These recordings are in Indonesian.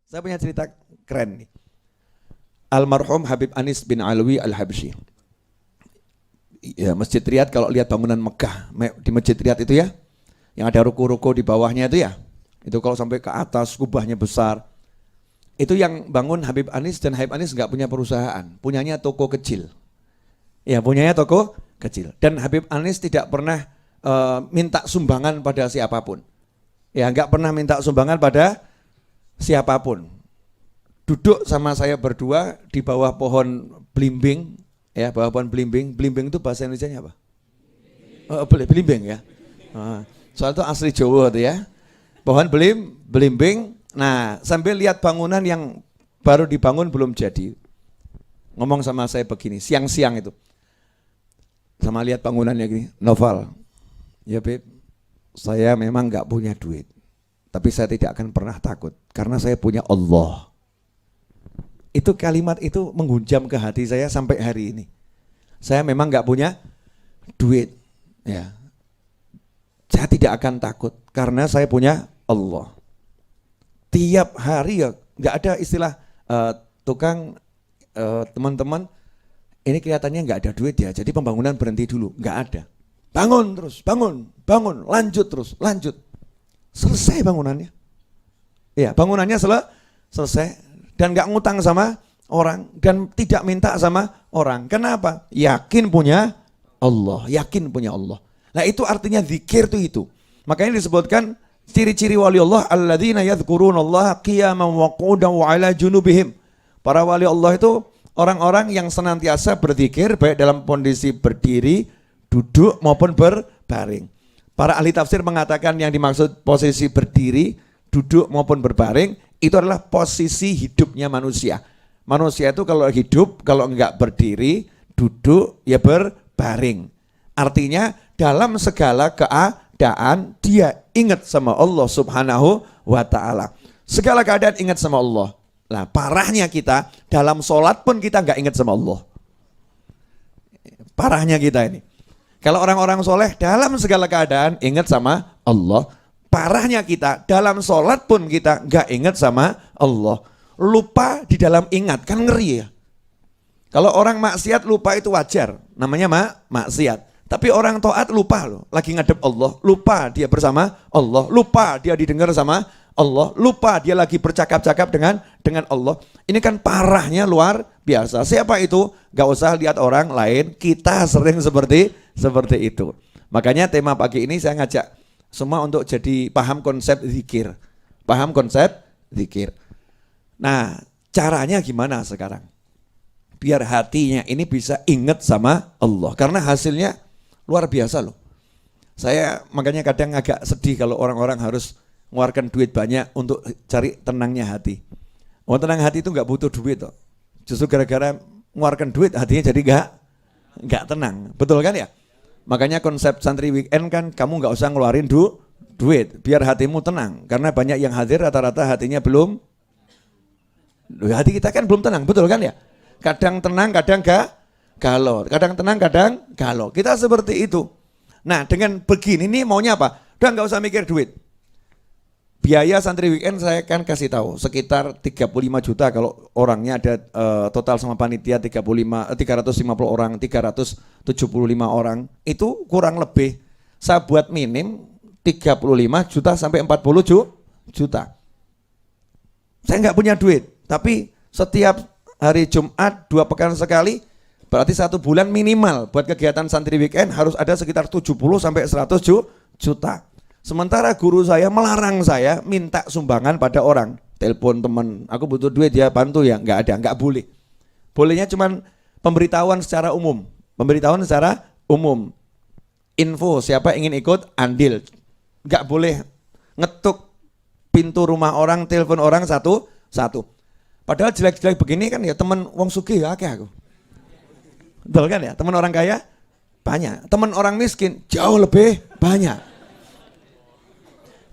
Saya punya cerita keren nih. Almarhum Habib Anis bin Alwi Al-Habsyi. Ya, Masjid Riyadh, kalau lihat bangunan Mekah, di Masjid Riyadh itu ya, yang ada ruko-ruko di bawahnya itu ya, itu kalau sampai ke atas, kubahnya besar. Itu yang bangun Habib Anis, dan Habib Anis nggak punya perusahaan, punyanya toko kecil. Ya, punyanya toko kecil. Dan Habib Anis tidak pernah minta sumbangan pada siapapun. Ya, nggak pernah minta sumbangan pada siapapun. Duduk sama saya berdua di bawah pohon belimbing, ya, bawah pohon belimbing. Belimbing itu bahasa Indonesianya apa? Belimbing ya. Soal itu asli Jawa itu ya. Pohon belimbing. Nah, sambil lihat bangunan yang baru dibangun belum jadi. Ngomong sama saya begini, siang-siang itu. Sama lihat bangunannya gini, Noval. Ya Beb, saya memang nggak punya duit. Tapi saya tidak akan pernah takut karena saya punya Allah. Itu kalimat itu menghunjam ke hati saya sampai hari ini. Saya memang nggak punya duit, ya. Saya tidak akan takut karena saya punya Allah. Tiap hari ya nggak ada istilah tukang teman-teman ini kelihatannya nggak ada duit ya, jadi pembangunan berhenti dulu, nggak ada. Bangun terus, bangun, lanjut terus, lanjut. Selesai bangunannya. Ya, bangunannya selesai dan nggak ngutang sama orang dan tidak minta sama orang. Kenapa? Yakin punya Allah, yakin punya Allah. Nah, itu artinya zikir itu. Makanya disebutkan ciri-ciri wali Allah alladzina yadhkurunallaha qiyaman wa qu'udan wa 'ala junubihim. Para wali Allah itu orang-orang yang senantiasa berzikir baik dalam kondisi berdiri, duduk maupun berbaring. Para ahli tafsir mengatakan yang dimaksud posisi berdiri, duduk maupun berbaring itu adalah posisi hidupnya manusia. Manusia itu kalau hidup, kalau enggak berdiri, duduk, ya berbaring. Artinya dalam segala keadaan dia ingat sama Allah Subhanahu wa ta'ala. Segala keadaan ingat sama Allah. Nah, parahnya kita dalam sholat pun kita enggak ingat sama Allah. Parahnya kita ini. Kalau orang-orang soleh dalam segala keadaan ingat sama Allah. Parahnya kita dalam sholat pun kita nggak ingat sama Allah. Lupa di dalam ingat, kan ngeri ya. Kalau orang maksiat lupa itu wajar, namanya maksiat. Tapi orang taat lupa loh, lagi ngadep Allah, lupa dia bersama Allah, lupa dia didengar sama Allah, lupa dia lagi bercakap-cakap dengan Allah. Ini kan parahnya luar biasa. Siapa itu? Gak usah lihat orang lain, kita sering seperti itu. Makanya tema pagi ini saya ngajak semua untuk jadi paham konsep zikir. Paham konsep zikir. Nah, caranya gimana sekarang? Biar hatinya ini bisa ingat sama Allah. Karena hasilnya luar biasa loh. Saya makanya kadang agak sedih kalau orang-orang harus mengeluarkan duit banyak untuk cari tenangnya hati. Tenang hati itu nggak butuh duit toh. Justru gara-gara mengeluarkan duit hatinya jadi nggak tenang. Betul kan ya? Makanya konsep santri weekend kan kamu nggak usah ngeluarin duit biar hatimu tenang. Karena banyak yang hadir rata-rata hatinya belum. Hati kita kan belum tenang, betul kan ya? Kadang tenang, kadang galau. Kadang tenang, kadang galau. Kita seperti itu. Nah, dengan begini nih maunya apa? Udah nggak usah mikir duit. Biaya santri weekend saya kan kasih tahu sekitar 35 juta kalau orangnya ada total sama panitia 350 orang, 375 orang. Itu kurang lebih saya buat minim 35 juta sampai 40 juta. Saya nggak punya duit, tapi setiap hari Jumat 2 pekan sekali berarti 1 bulan minimal buat kegiatan santri weekend harus ada sekitar 70 sampai 100 juta. Sementara guru saya melarang saya minta sumbangan pada orang. Telepon teman, aku butuh duit ya bantu ya, nggak ada, nggak boleh. Bolehnya cuman pemberitahuan secara umum. Pemberitahuan secara umum. Info siapa ingin ikut andil. Nggak boleh ngetuk pintu rumah orang, telepon orang satu-satu. Padahal jelek-jelek begini kan ya teman wong sugih ya aku. Betul kan ya? Teman orang kaya banyak, teman orang miskin jauh lebih banyak.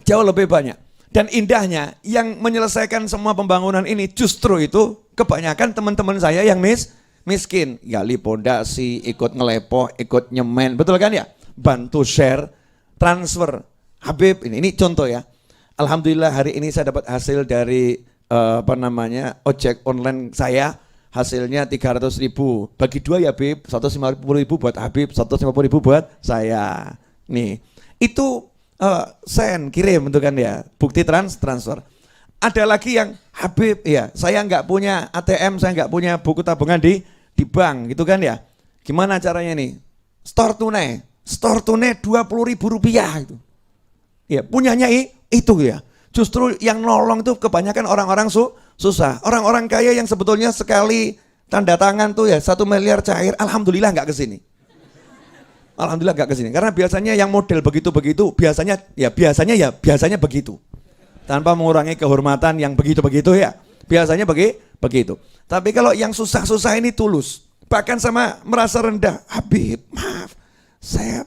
Jauh lebih banyak. Dan indahnya yang menyelesaikan semua pembangunan ini justru itu kebanyakan teman-teman saya yang miskin. Gali pondasi, ikut ngelepoh, ikut nyemen, betul kan ya? Bantu share, transfer. Habib, ini contoh ya. Alhamdulillah hari ini saya dapat hasil dari ojek online saya hasilnya 300.000, bagi 2 ya Bib, 150.000 buat Habib, 150.000 buat saya. Nih, itu send, kirim itu kan ya, bukti transfer. Ada lagi yang Habib, ya saya nggak punya ATM, saya nggak punya buku tabungan di bank gitu kan ya. Gimana caranya nih? Store tunai 20.000 rupiah itu. Ya punyanya itu ya. Justru yang nolong itu kebanyakan orang-orang susah. Orang-orang kaya yang sebetulnya sekali tanda tangan tuh ya 1 miliar cair, alhamdulillah nggak kesini. Alhamdulillah nggak kesini. Karena biasanya yang model begitu-begitu biasanya begitu. Tanpa mengurangi kehormatan yang begitu-begitu ya. Biasanya begitu. Tapi kalau yang susah-susah ini tulus. Bahkan sama merasa rendah. Habib, maaf. Saya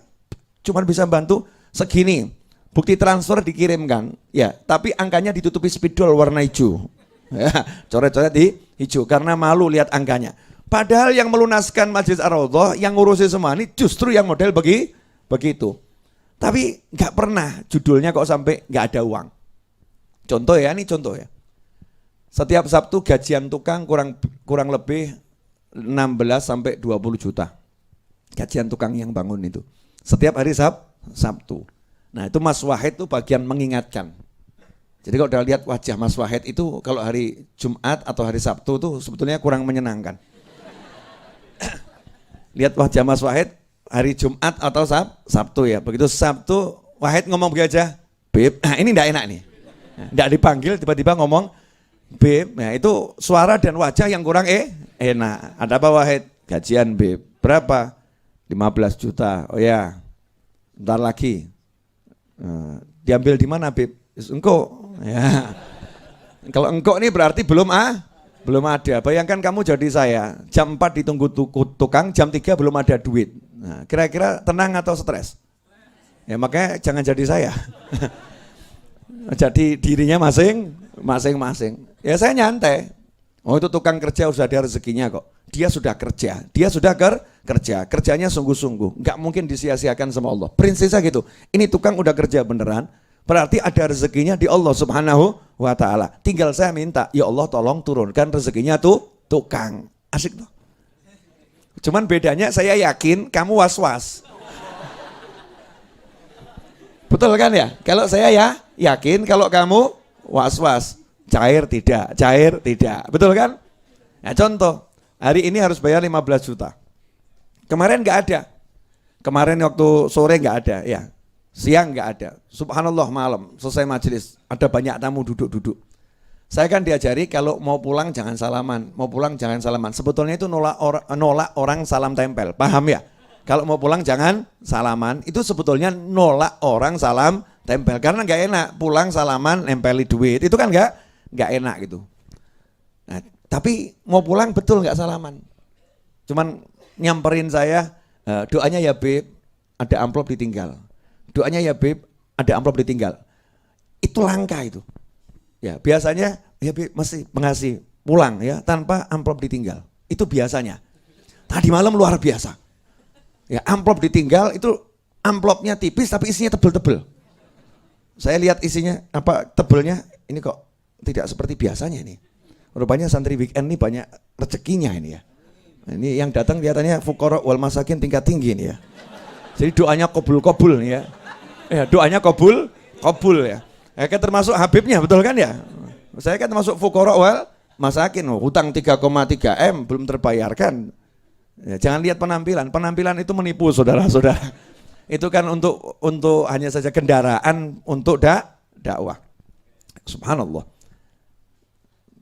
cuma bisa bantu segini. Bukti transfer dikirimkan. Ya, tapi angkanya ditutupi spidol warna hijau. Ya, coret-coret di hijau karena malu lihat angkanya. Padahal yang melunaskan Masjid Ar-Raudhah, yang ngurusi semua ini justru yang model begitu. Tapi nggak pernah judulnya kok sampai nggak ada uang. Contoh ya. Setiap Sabtu gajian tukang kurang lebih 16 sampai 20 juta. Gajian tukang yang bangun itu. Setiap hari Sabtu. Nah, itu Mas Wahid itu bagian mengingatkan. Jadi kalau udah lihat wajah Mas Wahid itu kalau hari Jumat atau hari Sabtu itu sebetulnya kurang menyenangkan. Lihat wajah Mas Wahid hari Jumat atau Sabtu ya. Begitu Sabtu Wahid ngomong begitu aja, Beb, nah ini enggak enak nih. Enggak dipanggil tiba-tiba ngomong Beb, nah itu suara dan wajah yang kurang enak. Ada apa Wahid? Gajian Beb. Berapa? 15 juta. Oh ya. Bentar lagi. Diambil di mana Beb? Engkau. Ya. Kalau engkau ini berarti belum ada. Bayangkan kamu jadi saya. Jam 4 ditunggu tukang, jam 3 belum ada duit. Nah, kira-kira tenang atau stres? Ya makanya jangan jadi saya. Jadi dirinya masing-masing. Ya saya nyantai. Oh itu tukang kerja sudah ada rezekinya kok. Dia sudah kerja. Kerjanya sungguh-sungguh. Nggak mungkin disia-siakan sama Allah. Prinsipnya gitu. Ini tukang udah kerja beneran. Berarti ada rezekinya di Allah Subhanahu wa ta'ala. Tinggal saya minta, ya Allah tolong turunkan rezekinya tuh tukang. Asik tuh. Cuman bedanya saya yakin kamu was-was. Betul kan ya? Kalau saya ya yakin, kalau kamu was-was, cair tidak. Betul kan? Nah contoh, hari ini harus bayar 15 juta. Kemarin nggak ada. Kemarin waktu sore nggak ada, ya. Siang nggak ada. Subhanallah malam, selesai majelis, ada banyak tamu duduk-duduk. Saya kan diajari kalau mau pulang jangan salaman, Sebetulnya itu nolak orang salam tempel, paham ya? Kalau mau pulang jangan salaman, itu sebetulnya nolak orang salam tempel. Karena nggak enak, pulang salaman nempeli duit, itu kan nggak enak gitu. Nah, tapi mau pulang betul nggak salaman. Cuman nyamperin saya, doanya ya Beb, ada amplop ditinggal. Doanya ya Beb, ada amplop ditinggal. Itu langka itu. Ya biasanya ya Beb masih mengasih pulang ya tanpa amplop ditinggal. Itu biasanya. Tadi malam luar biasa. Ya amplop ditinggal itu amplopnya tipis tapi isinya tebel-tebel. Saya lihat isinya tebelnya ini kok tidak seperti biasanya ini. Rupanya santri weekend ini banyak rezekinya ini ya. Ini yang datang kelihatannya fuqara wal masakin tingkat tinggi ini ya. Jadi doanya kabul nih ya. Ya doanya kabul ya. Kan termasuk Habibnya betul kan ya. Saya kan termasuk fuqara wal masakin, hutang 3,3 M belum terbayarkan. Ya, jangan lihat penampilan itu menipu saudara-saudara. Itu kan untuk hanya saja kendaraan untuk dakwah. Subhanallah.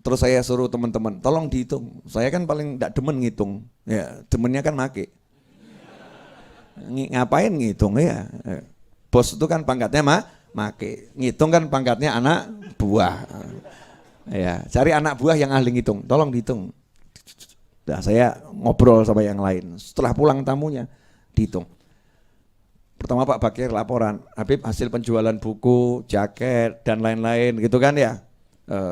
Terus saya suruh teman-teman, tolong dihitung. Saya kan paling tidak demen ngitung. Ya, demennya kan make. Ngapain ngitung ya? Bos itu kan pangkatnya make. Ngitung kan pangkatnya anak buah. Ya, cari anak buah yang ahli ngitung. Tolong dihitung. Nah, saya ngobrol sama yang lain. Setelah pulang tamunya, dihitung. Pertama Pak Bakir laporan, Habib hasil penjualan buku, jaket, dan lain-lain gitu kan ya.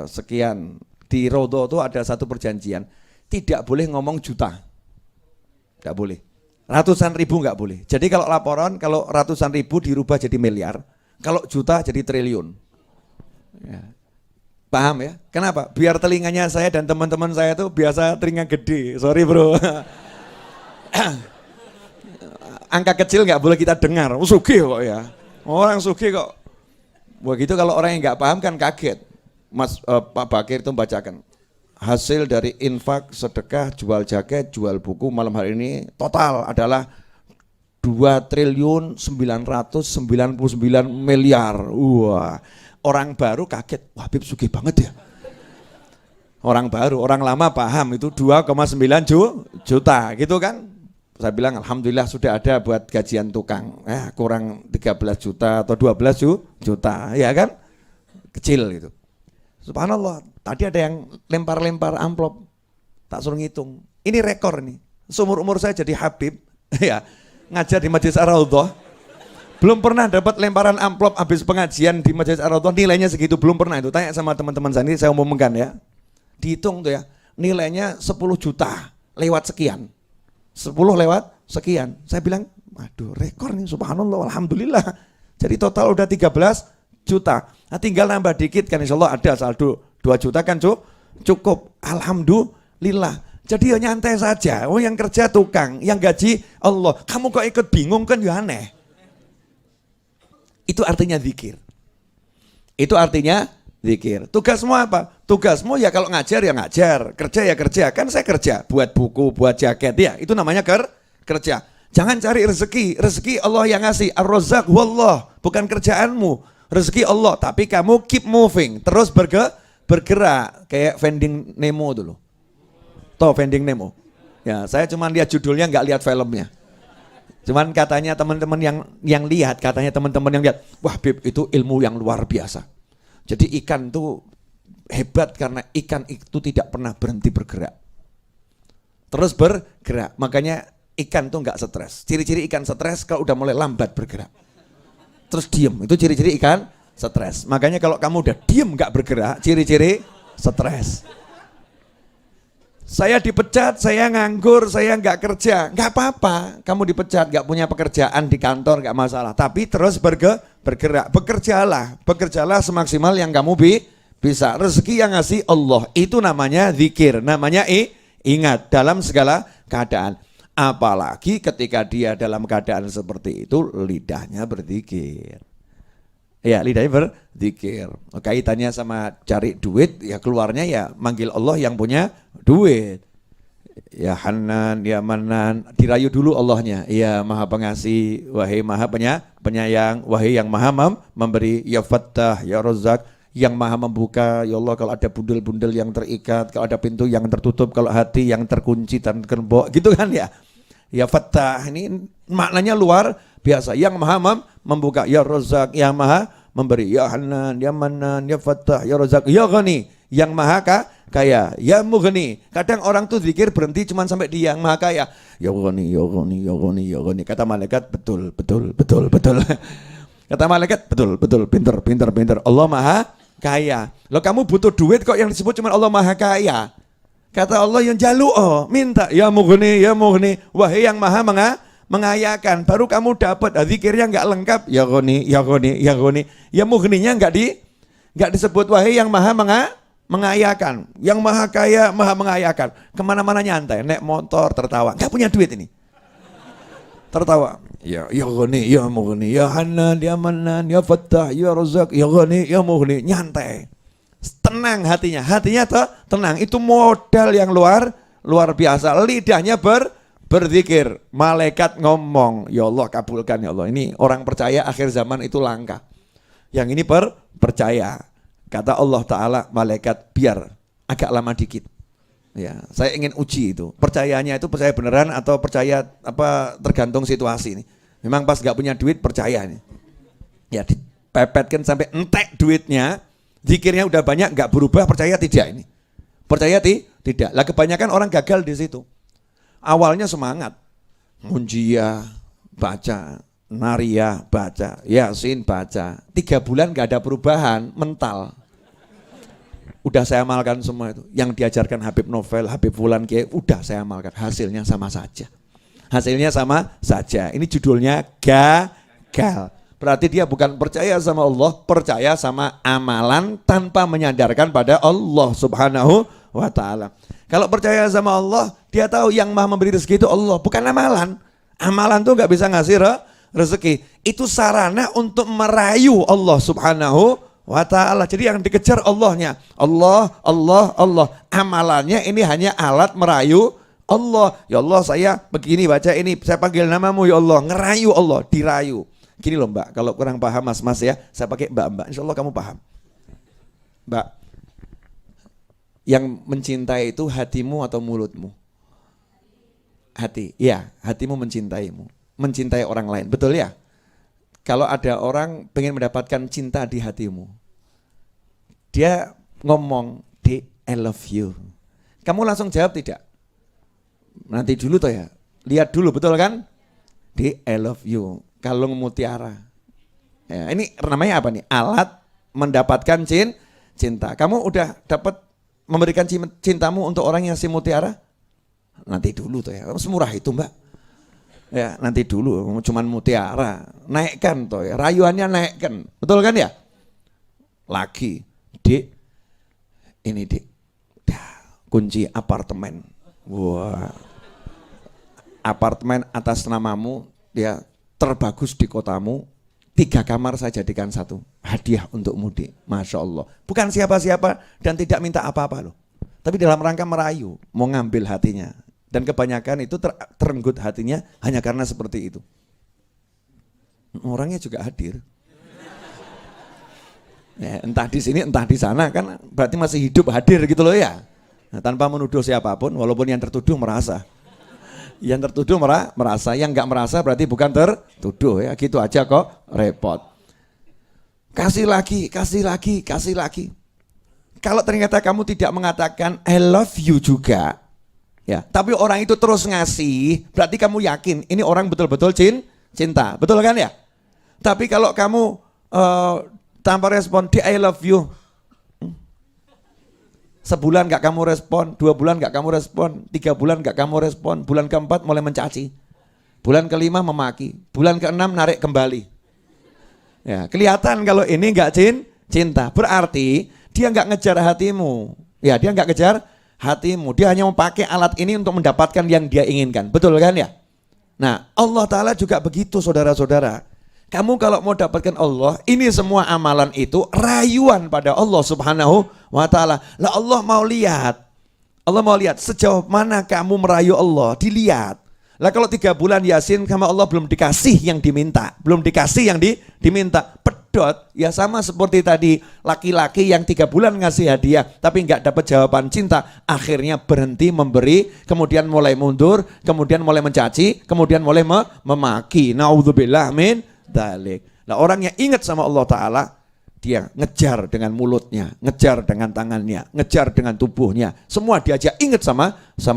Sekian. Di Raudhah itu ada satu perjanjian. Tidak boleh ngomong juta. Tidak boleh. Ratusan ribu nggak boleh. Jadi kalau laporan, kalau ratusan ribu dirubah jadi miliar. Kalau juta jadi triliun. Ya. Paham ya? Kenapa? Biar telinganya saya dan teman-teman saya tuh biasa telinga gede. Sorry bro. Angka kecil nggak boleh kita dengar. Sugih kok ya. Orang sugih kok. Begitu kalau orang yang nggak paham kan kaget. Pak Bakir itu membacakan. Hasil dari infak, sedekah, jual jaket, jual buku malam hari ini total adalah 2.999 miliar. Wah. Orang baru kaget, wah Habib sugih banget ya. Orang baru, orang lama paham itu 2,9 juta gitu kan. Saya bilang alhamdulillah sudah ada buat gajian tukang. Kurang 13 juta atau 12 juta, ya kan? Kecil gitu. Subhanallah, tadi ada yang lempar-lempar amplop. Tak suruh ngitung. Ini rekor nih. Seumur umur saya jadi Habib, ya, ngajar di Majelis Ar-Raudhah. Belum pernah dapat lemparan amplop habis pengajian di Majelis Ar-Raudhah nilainya segitu, belum pernah itu. Tanya sama teman-teman saya, ini saya umumkan ya. Dihitung tuh ya, nilainya 10 juta lewat sekian. 10 lewat sekian. Saya bilang, waduh rekor nih subhanallah, alhamdulillah. Jadi total udah 13 juta. Nah tinggal nambah dikit kan insya Allah ada saldo 2 juta kan cukup. Alhamdulillah. Jadi ya nyantai saja. Oh yang kerja tukang, yang gaji Allah. Kamu kok ikut bingung kan ya aneh. Itu artinya zikir. Itu artinya zikir. Tugasmu apa? Tugasmu ya kalau ngajar ya ngajar, kerja ya kerja. Kan saya kerja, buat buku, buat jaket ya. Itu namanya kerja. Jangan cari rezeki. Rezeki Allah yang ngasih. Ar-Razzaq wallah, bukan kerjaanmu. Rezeki Allah, tapi kamu keep moving, terus bergerak kayak Finding Nemo dulu. Tahu Finding Nemo? Ya, saya cuma lihat judulnya, nggak lihat filmnya. Cuman katanya teman-teman yang lihat, katanya teman-teman yang lihat, wah Bib itu ilmu yang luar biasa. Jadi ikan tuh hebat karena ikan itu tidak pernah berhenti bergerak. Terus bergerak, makanya ikan tuh nggak stres. Ciri-ciri ikan stres kalau udah mulai lambat bergerak. Terus diem, itu ciri-ciri ikan stres. Makanya kalau kamu udah diem nggak bergerak, ciri-ciri stres. Saya dipecat, saya nganggur, saya nggak kerja, nggak apa-apa. Kamu dipecat, nggak punya pekerjaan di kantor, nggak masalah. Tapi terus bergerak, bekerjalah semaksimal yang kamu bisa. Rezeki yang ngasih Allah, itu namanya zikir, namanya ingat dalam segala keadaan. Apalagi ketika dia dalam keadaan seperti itu, lidahnya berzikir. Ya, lidahnya berzikir. Kaitannya sama cari duit, ya keluarnya ya manggil Allah yang punya duit. Ya Hanan, ya Manan, dirayu dulu Allahnya. Ya Maha Pengasih, wahai Maha Penyayang, wahai yang Maha memberi, ya Fattah, ya Razzaq, yang Maha membuka. Ya Allah, kalau ada bundel-bundel yang terikat, kalau ada pintu yang tertutup, kalau hati yang terkunci dan tergembok, gitu kan ya. Ya Fattah, ini maknanya luar biasa. Yang Maha membuka, ya Razzaq, yang Maha memberi, ya Hanan, ya Manan, ya Fattah, ya Razzaq, ya Ghani, yang Maha kaya, ya Mughni. Kadang orang tuh zikir berhenti cuma sampai di yang Maha kaya. Ya Ghani, ya Ghani, ya Ghani, ya Ghani. Kata malaikat, betul. Kata malaikat, betul, pinter. Allah Maha kaya. Loh kamu butuh duit kok yang disebut cuma Allah Maha kaya. Kata Allah yang jalu minta, ya Mughni, wahai yang Maha mengayakan. Baru kamu dapat, zikirnya nggak lengkap, ya Ghani. Ya Mughninya nggak disebut, wahai yang Maha mengayakan, yang Maha kaya, Maha mengayakan. Kemana-mana nyantai, naik motor tertawa, nggak punya duit ini, tertawa. Ya Ghani, ya Mughni, ya Hanan, ya Manan, ya Fattah, ya Razzaq, ya Ghani, ya Mughni, nyantai. Tenang hatinya tuh tenang. Itu modal yang luar biasa. Lidahnya berzikir. Malaikat ngomong, ya Allah kabulkan ya Allah. Ini orang percaya akhir zaman itu langka. Yang ini percaya. Kata Allah Ta'ala, malaikat biar agak lama dikit. Ya, saya ingin uji itu. Percayanya itu percaya beneran atau percaya apa tergantung situasi ini. Memang pas gak punya duit percaya nih. Ya dipepetkan sampai entek duitnya. Zikirnya udah banyak, nggak berubah, percaya tidak ini? Percaya tidak. Lah kebanyakan orang gagal di situ. Awalnya semangat, munjiyah baca, nariyah baca, yasin baca. 3 bulan nggak ada perubahan, mental. Udah saya amalkan semua itu. Yang diajarkan Habib Novel, Habib Fulan Kiai, udah saya amalkan. Hasilnya sama saja. Ini judulnya gagal. Berarti dia bukan percaya sama Allah, percaya sama amalan tanpa menyandarkan pada Allah Subhanahu wa ta'ala. Kalau percaya sama Allah, dia tahu yang maha memberi rezeki itu Allah, bukan amalan. Amalan tuh nggak bisa ngasih rezeki. Itu sarana untuk merayu Allah Subhanahu wa ta'ala. Jadi yang dikejar Allahnya. Allah, Allah, Allah. Amalannya ini hanya alat merayu Allah. Ya Allah, saya begini baca ini, saya panggil namamu ya Allah, ngerayu Allah, dirayu. Gini loh Mbak, kalau kurang paham mas-mas ya, saya pakai Mbak. Insya Allah kamu paham. Mbak, yang mencintai itu hatimu atau mulutmu? Hati, ya, hatimu mencintaimu, mencintai orang lain, betul ya? Kalau ada orang pengen mendapatkan cinta di hatimu, dia ngomong, Dek, I love you. Kamu langsung jawab tidak? Nanti dulu toh ya, lihat dulu, betul kan? Dek, I love you, kalung mutiara. Ya, ini namanya apa nih? Alat mendapatkan cinta. Kamu udah dapat memberikan cintamu untuk orang yang si mutiara? Nanti dulu tuh ya, semurah itu Mbak. Ya nanti dulu, cuman mutiara, naikkan toh ya, rayuannya naikkan, betul kan ya? Lagi, Dek, ini Dek, kunci apartemen. Wah, apartemen atas namamu, ya terbagus di kotamu, 3 kamar saya jadikan 1, hadiah untuk mudik, Masya Allah. Bukan siapa-siapa dan tidak minta apa-apa loh, tapi dalam rangka merayu, mau ngambil hatinya. Dan kebanyakan itu terenggut hatinya hanya karena seperti itu. Orangnya juga hadir. Ya, entah di sini entah di sana kan berarti masih hidup hadir gitu loh ya. Nah, tanpa menuduh siapapun, walaupun yang tertuduh merasa. Yang tertuduh merasa, yang nggak merasa berarti bukan tertuduh ya. Gitu aja kok repot. Kasih lagi, kasih lagi, kasih lagi. Kalau ternyata kamu tidak mengatakan I love you juga, ya, tapi orang itu terus ngasih, berarti kamu yakin ini orang betul-betul cinta, betul kan ya? Tapi kalau kamu tanpa respon, di I love you, sebulan gak kamu respon, 2 bulan gak kamu respon, 3 bulan gak kamu respon, bulan ke-4 mulai mencaci, bulan ke-5 memaki, bulan ke-6 narik kembali. Ya, kelihatan kalau ini gak cinta, berarti dia gak ngejar hatimu, ya dia gak ngejar hatimu, dia hanya memakai alat ini untuk mendapatkan yang dia inginkan, betul kan ya? Nah, Allah Ta'ala juga begitu saudara-saudara. Kamu kalau mau dapatkan Allah, ini semua amalan itu rayuan pada Allah Subhanahu wa Ta'ala. Lah Allah mau lihat sejauh mana kamu merayu Allah, dilihat. Lah kalau 3 bulan Yasin sama Allah belum dikasih yang diminta, belum dikasih yang diminta, pedot, ya sama seperti tadi laki-laki yang 3 bulan ngasih hadiah tapi nggak dapat jawaban cinta, akhirnya berhenti memberi, kemudian mulai mundur, kemudian mulai mencaci, kemudian mulai memaki. Naudzubillah min dzalik. Lah orang yang ingat sama Allah Ta'ala, dia ngejar dengan mulutnya, ngejar dengan tangannya, ngejar dengan tubuhnya, semua diajak ingat sama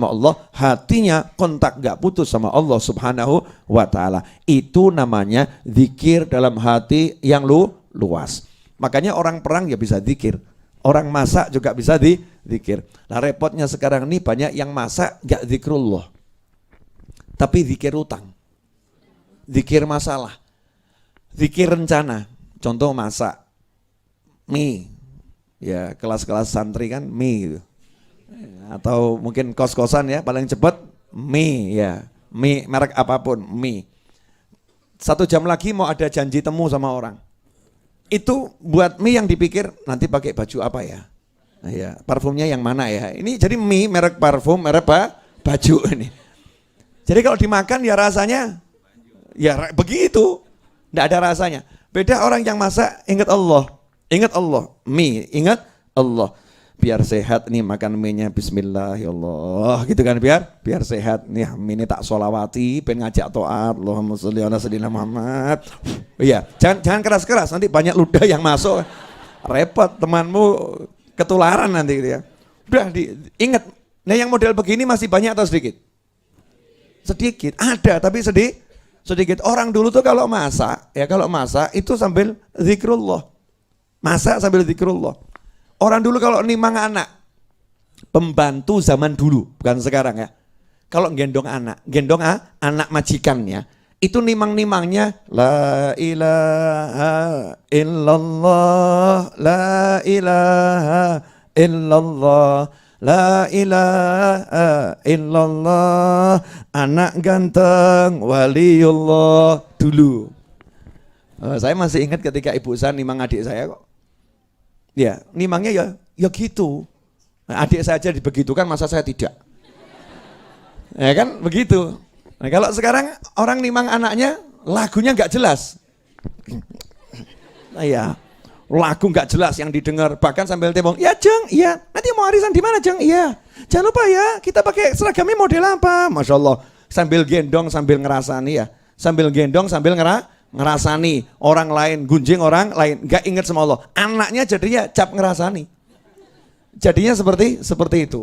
Allah, hatinya kontak gak putus sama Allah Subhanahu wa Ta'ala. Itu namanya zikir dalam hati yang luas. Makanya orang perang ya bisa zikir, orang masak juga bisa zikir. Nah repotnya sekarang ini banyak yang masak gak zikrullah, tapi zikir utang, zikir masalah, zikir rencana. Contoh masak mie, ya kelas-kelas santri kan mie gitu. Atau mungkin kos-kosan ya paling cepat mie, ya mie merek apapun mie. 1 jam lagi mau ada janji temu sama orang, itu buat mie yang dipikir nanti pakai baju apa ya, nah, ya parfumnya yang mana ya, ini jadi mie merek parfum merek baju ini. Jadi kalau dimakan ya rasanya ya begitu, nggak ada rasanya. Beda orang yang masak ingat Allah. Ingat Allah, mie, ingat Allah. Biar sehat nih makan mie-nya, bismillah ya Allah, gitu kan, biar sehat nih mie ini tak sholawati, pengen ngajak to'at, Allahumma sholli ala sayyidina Muhammad. Iya, jangan keras-keras, nanti banyak ludah yang masuk, repot, temanmu ketularan nanti gitu ya. Udah ingat, nah yang model begini masih banyak atau sedikit? Sedikit, ada tapi sedikit. Orang dulu tuh kalau masak itu sambil zikrullah. Masak sambil zikrullah. Orang dulu kalau nimang anak, pembantu zaman dulu, bukan sekarang ya. Kalau gendong anak majikannya, Itu nimang-nimangnya la ilaha illallah, la ilaha illallah, la ilaha illallah, anak ganteng waliullah dulu. Saya masih ingat ketika ibu saya nimang adik saya kok. Ya, nimangnya ya gitu. Nah, adik saya aja dibegitukan, masa saya tidak? Ya kan begitu. Nah, kalau sekarang orang nimang anaknya, lagunya nggak jelas. Nah, ya, lagu nggak jelas yang didengar, bahkan sambil tembong, ya Jeng, iya, nanti mau arisan di mana Jeng, iya, jangan lupa ya, kita pakai seragamnya model apa, Masya Allah, sambil gendong sambil ngerasani ya, sambil gendong sambil ngerasani, orang lain gunjing orang lain, nggak inget sama Allah, anaknya jadinya cap ngerasani, jadinya seperti itu.